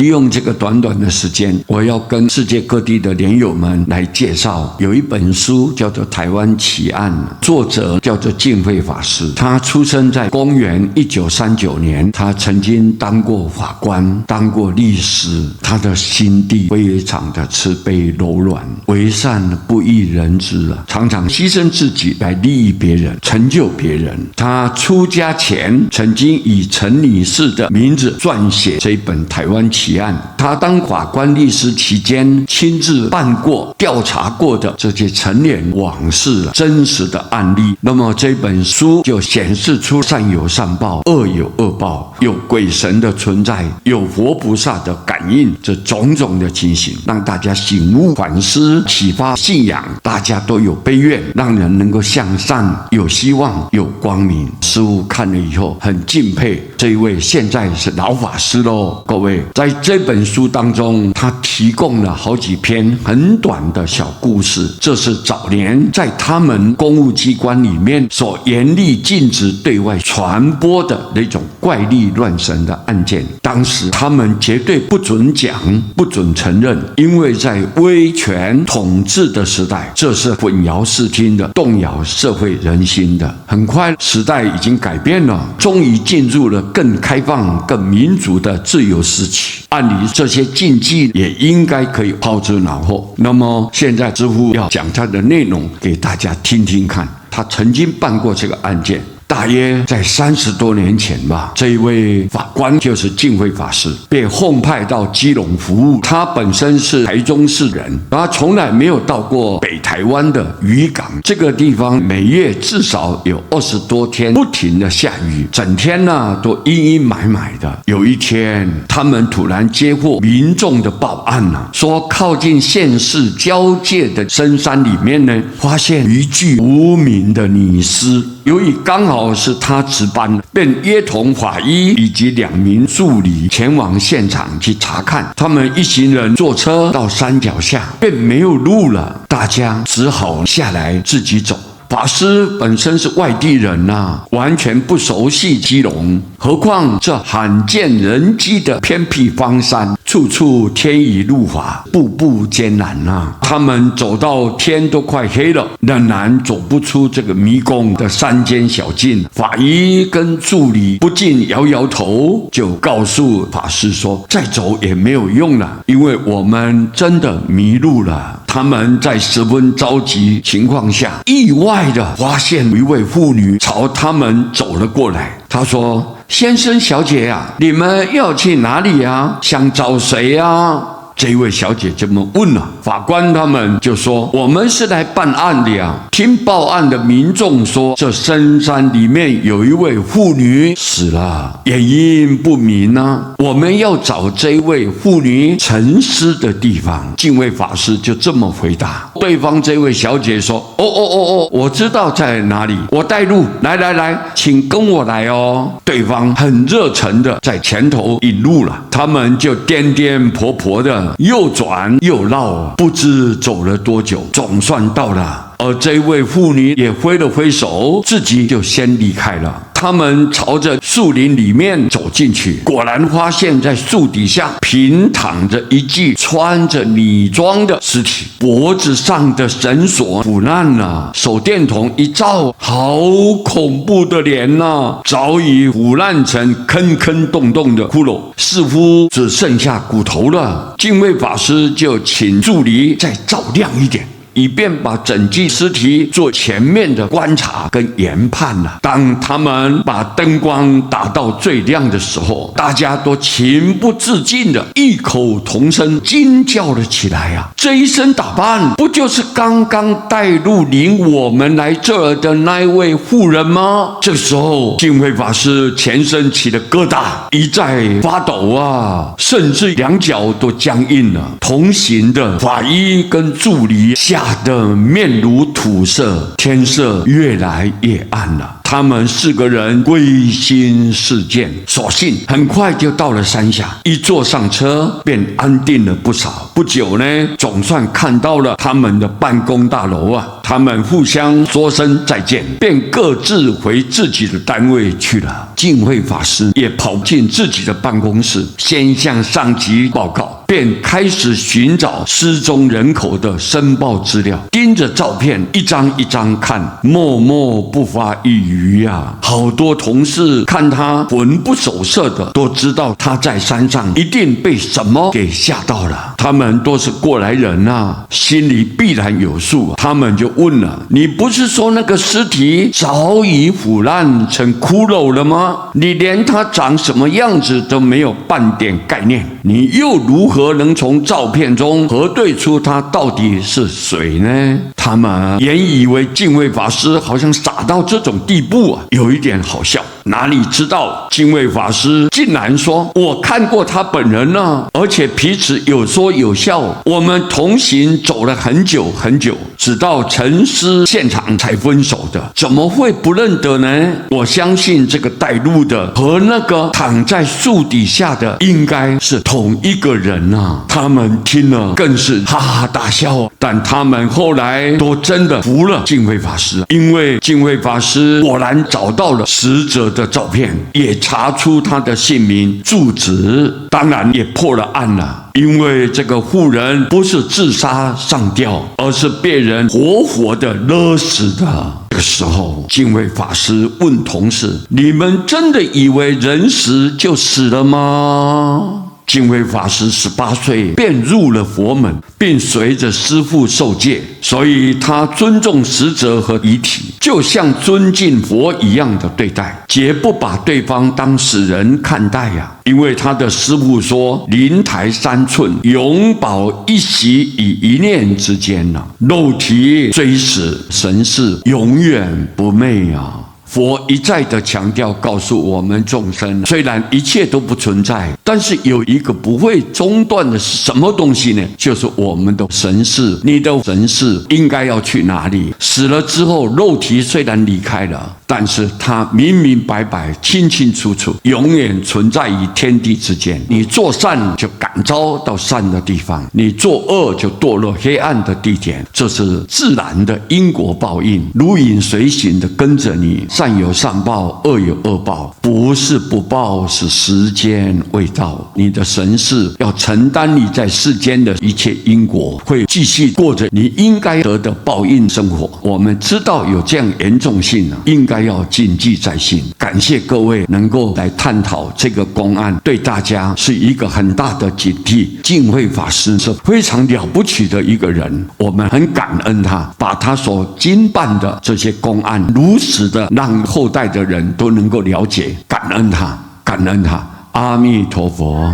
利用这个短短的时间，我要跟世界各地的莲友们来介绍，有一本书叫做《台湾奇案》，作者叫做净慧法师。他出生在公元1939年，他曾经当过法官，当过律师。他的心地非常的慈悲柔软，为善不欲人知啊，常常牺牲自己来利益别人，成就别人。他出家前曾经以陈女士的名字撰写这一本《台湾奇案》，他当法官律师期间亲自办过调查过的这些陈年往事真实的案例。那么这本书就显示出善有善报，恶有恶报，有鬼神的存在，有佛菩萨的感应，这种种的情形，让大家醒悟反思，启发信仰，大家都有悲愿，让人能够向善，有希望，有光明。师父看了以后很敬佩这一位现在是老法师咯。各位，在这本书当中，他提供了好几篇很短的小故事，这是早年在他们公务机关里面所严厉禁止对外传播的那种怪力乱神的案件。当时他们绝对不准讲，不准承认，因为在威权统治的时代，这是混淆视听的，动摇社会人心的。很快时代已经改变了，终于进入了更开放、更民主的自由时期。按理这些禁忌也应该可以抛之脑后。那么现在师父要讲他的内容给大家听听看。他曾经办过这个案件，大约在30多年前吧，这一位法官就是净慧法师，被奉派到基隆服务。他本身是台中市人，他从来没有到过北台湾的渔港这个地方，每月至少有20多天不停的下雨，整天呢都阴阴霾霾的。有一天，他们突然接获民众的报案说靠近县市交界的深山里面呢，发现一具无名的女尸。由于刚好是他值班，便约同法医以及2名助理前往现场去查看。他们一行人坐车到山脚下，便没有路了，大家只好下来自己走。法师本身是外地人完全不熟悉基隆，何况这罕见人迹的偏僻荒山，处处天雨路滑，步步艰难他们走到天都快黑了，仍然走不出这个迷宫的山间小径。法医跟助理不禁摇摇头，就告诉法师说，再走也没有用了，因为我们真的迷路了。他们在十分着急情况下，意外的发现一位妇女朝他们走了过来。他说，先生小姐啊，你们要去哪里啊？想找谁啊？这位小姐这么问了，法官他们就说，我们是来办案的呀。听报案的民众说，这深山里面有一位妇女死了，原因不明我们要找这位妇女沉尸的地方。净慧法师就这么回答。对方这位小姐说，我知道在哪里，我带路，来，请跟我来哦。对方很热忱的在前头引路了，他们就颠颠簸簸的又转又绕，不知走了多久，总算到了。而这位妇女也挥了挥手，自己就先离开了。他们朝着树林里面走进去，果然发现在树底下平躺着一具穿着女装的尸体，脖子上的绳索腐烂了，手电筒一照，好恐怖的脸早已腐烂成坑坑洞洞的骷髅，似乎只剩下骨头了。净慧法师就请助理再照亮一点，以便把整具尸体做全面的观察跟研判了。当他们把灯光打到最亮的时候，大家都情不自禁的异口同声惊叫了起来这一身打扮不就是刚刚带路领我们来这儿的那一位妇人吗？这时候净慧法师全身起了疙瘩，一再发抖甚至2脚都僵硬了。同行的法医跟助理吓得面如土色，天色越来越暗了。他们4个人归心似箭，所幸很快就到了山下，一坐上车便安定了不少。不不久呢，总算看到了他们的办公大楼啊，他们互相说声再见，便各自回自己的单位去了。净慧法师也跑进自己的办公室，先向上级报告，便开始寻找失踪人口的申报资料，盯着照片一张一张看，默默不发一语啊。好多同事看他魂不守舍的，都知道他在山上一定被什么给吓到了。他们都是过来人啊，心里必然有数啊。他们就问了：你不是说那个尸体早已腐烂成骷髅了吗？你连他长什么样子都没有半点概念，你又如何能从照片中核对出他到底是谁呢？他们原以为净慧法师好像傻到这种地步啊，有一点好笑。哪里知道净慧法师竟然说：我看过他本人呢，而且彼此有说有笑，我们同行走了很久很久，直到沉尸现场才分手的，怎么会不认得呢？我相信这个带路的和那个躺在树底下的应该是同一个人啊。他们听了更是哈哈大笑，但他们后来都真的服了净慧法师，因为净慧法师果然找到了死者的照片，也查出他的姓名住址，当然也破了案了。因为这个妇人不是自杀上吊，而是被人活活的勒死的。这个时候，净慧法师问同事：你们真的以为人死就死了吗？净慧法师18岁便入了佛门，并随着师父受戒，所以他尊重死者和遗体，就像尊敬佛一样的对待，绝不把对方当死人看待呀。因为他的师父说：灵台3寸，永保一息与一念之间啊，肉体虽死，神识永远不昧啊。佛一再的强调告诉我们众生，虽然一切都不存在，但是有一个不会中断的是什么东西呢？就是我们的神识。你的神识应该要去哪里？死了之后，肉体虽然离开了，但是它明明白白、清清楚楚，永远存在于天地之间。你做善就感召到善的地方，你做恶就堕落黑暗的地点，这是自然的因果报应，如影随形的跟着你。善有善报，恶有恶报，不是不报，是时间未到。你的神识要承担你在世间的一切因果，会继续过着你应该得的报应生活。我们知道有这样严重性，应该要谨记在心。感谢各位能够来探讨这个公案，对大家是一个很大的警惕。净慧法师是非常了不起的一个人，我们很感恩他，把他所经办的这些公案如实的让后代的人都能够了解，感恩他，感恩他。阿弥陀佛。